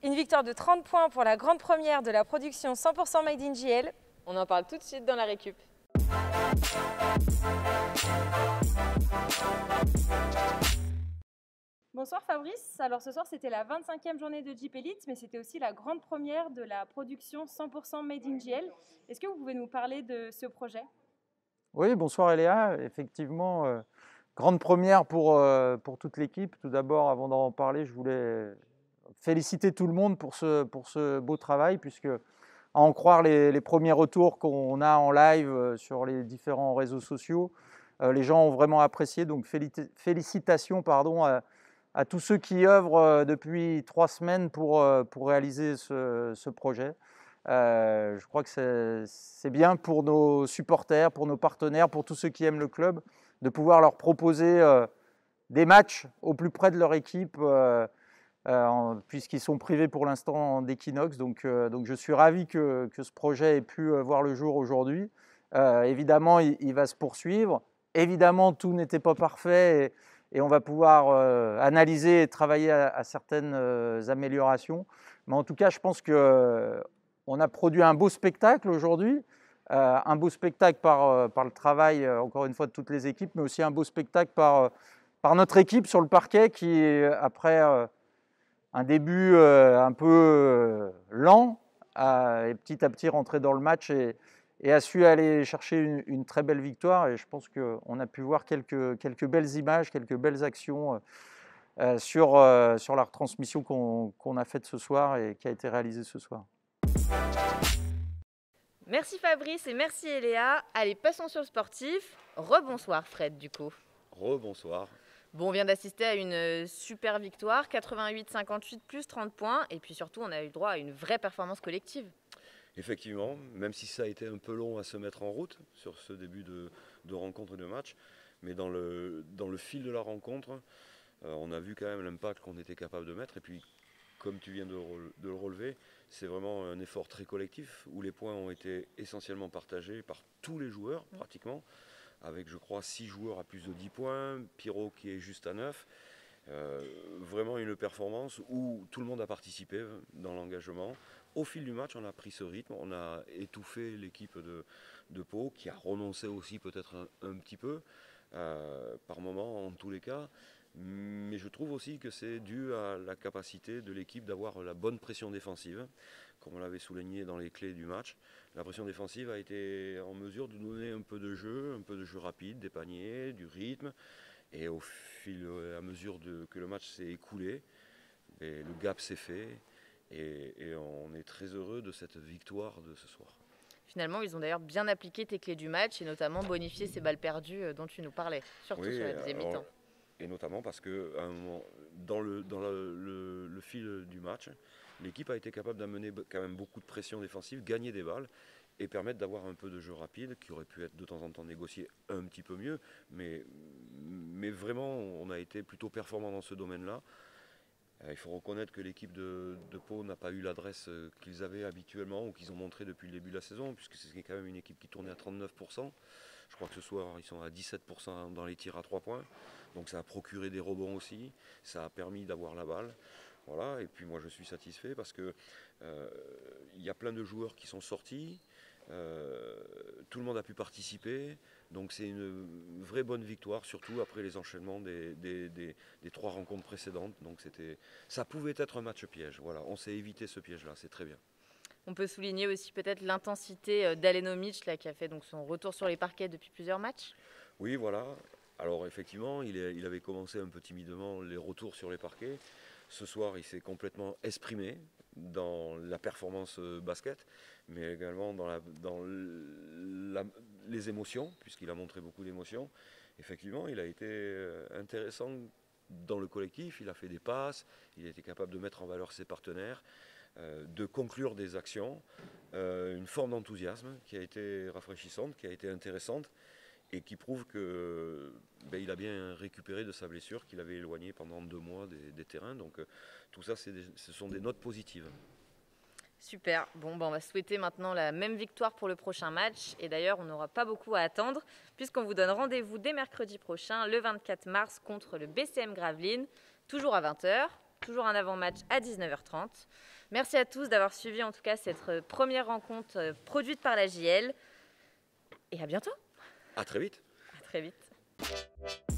Une victoire de 30 points pour la grande première de la production 100% Made in JL. On en parle tout de suite dans la récup. Bonsoir Fabrice, alors ce soir c'était la 25e journée de Jeep Elite, mais c'était aussi la grande première de la production 100% Made in JL. Est-ce que vous pouvez nous parler de ce projet? Oui, bonsoir Eléa. Effectivement, grande première pour toute l'équipe. Tout d'abord, avant d'en parler, je voulais féliciter tout le monde pour ce beau travail, puisque à en croire les premiers retours qu'on a en live sur les différents réseaux sociaux, les gens ont vraiment apprécié. Donc félicitations à tous ceux qui œuvrent depuis 3 semaines pour réaliser ce projet. Je crois que c'est bien pour nos supporters, pour nos partenaires, pour tous ceux qui aiment le club, de pouvoir leur proposer des matchs au plus près de leur équipe, puisqu'ils sont privés pour l'instant d'Equinox. Donc je suis ravi que ce projet ait pu voir le jour aujourd'hui. Évidemment, il va se poursuivre. Évidemment, tout n'était pas parfait et on va pouvoir analyser et travailler à certaines améliorations. Mais en tout cas, je pense qu'on a produit un beau spectacle aujourd'hui, un beau spectacle par le travail, encore une fois, de toutes les équipes, mais aussi un beau spectacle par notre équipe sur le parquet qui, après un début un peu lent, est petit à petit rentré dans le match et a su aller chercher une très belle victoire. Et je pense qu'on a pu voir quelques belles images, quelques belles actions sur la retransmission qu'on a faite ce soir et qui a été réalisée ce soir. Merci Fabrice et merci Eléa. Allez, passons sur le sportif. Rebonsoir Fred du coup. Rebonsoir. Bon, on vient d'assister à une super victoire, 88-58 plus 30 points. Et puis surtout, on a eu droit à une vraie performance collective. Effectivement, même si ça a été un peu long à se mettre en route sur ce début de rencontre et de match, mais dans le fil de la rencontre, on a vu quand même l'impact qu'on était capable de mettre. Et puis, comme tu viens de le relever, c'est vraiment un effort très collectif où les points ont été essentiellement partagés par tous les joueurs pratiquement, avec je crois 6 joueurs à plus de 10 points, Pierrot qui est juste à 9. Vraiment une performance où tout le monde a participé dans l'engagement. Au fil du match, on a pris ce rythme, on a étouffé l'équipe de Pau qui a renoncé aussi peut-être un petit peu, par moment en tous les cas. Mais je trouve aussi que c'est dû à la capacité de l'équipe d'avoir la bonne pression défensive, comme on l'avait souligné dans les clés du match. La pression défensive a été en mesure de donner un peu de jeu rapide, des paniers, du rythme. Et au fil et à mesure que le match s'est écoulé, le gap s'est fait. Et on est très heureux de cette victoire de ce soir. Finalement, ils ont d'ailleurs bien appliqué tes clés du match et notamment bonifié ces balles perdues dont tu nous parlais, surtout sur la deuxième mi-temps. Et notamment parce que à un moment, dans le fil du match, l'équipe a été capable d'amener quand même beaucoup de pression défensive, gagner des balles et permettre d'avoir un peu de jeu rapide qui aurait pu être de temps en temps négocié un petit peu mieux. Mais vraiment, on a été plutôt performant dans ce domaine-là. Il faut reconnaître que l'équipe de Pau n'a pas eu l'adresse qu'ils avaient habituellement ou qu'ils ont montré depuis le début de la saison, puisque c'est quand même une équipe qui tournait à 39%. Je crois que ce soir, ils sont à 17% dans les tirs à 3 points. Donc ça a procuré des rebonds aussi, ça a permis d'avoir la balle. Voilà. Et puis moi je suis satisfait parce que y a plein de joueurs qui sont sortis, tout le monde a pu participer. Donc c'est une vraie bonne victoire, surtout après les enchaînements des 3 rencontres précédentes. Donc ça pouvait être un match piège. Voilà, on s'est évité ce piège-là, c'est très bien. On peut souligner aussi peut-être l'intensité d'Alenomic qui a fait donc son retour sur les parquets depuis plusieurs matchs. Oui, voilà. Alors effectivement, il avait commencé un peu timidement les retours sur les parquets. Ce soir, il s'est complètement exprimé dans la performance basket, mais également dans les émotions, puisqu'il a montré beaucoup d'émotions. Effectivement, il a été intéressant dans le collectif, il a fait des passes, il a été capable de mettre en valeur ses partenaires, de conclure des actions, une forme d'enthousiasme qui a été rafraîchissante, qui a été intéressante, et qui prouve qu'il a bien récupéré de sa blessure qu'il avait éloignée pendant 2 mois des terrains. Donc tout ça, ce sont des notes positives. Super. Bon, on va souhaiter maintenant la même victoire pour le prochain match. Et d'ailleurs, on n'aura pas beaucoup à attendre puisqu'on vous donne rendez-vous dès mercredi prochain, le 24 mars, contre le BCM Gravelines, toujours à 20 h. toujours un avant-match à 19h30. Merci à tous d'avoir suivi en tout cas cette première rencontre produite par la JL. Et à bientôt. À très vite. À très vite.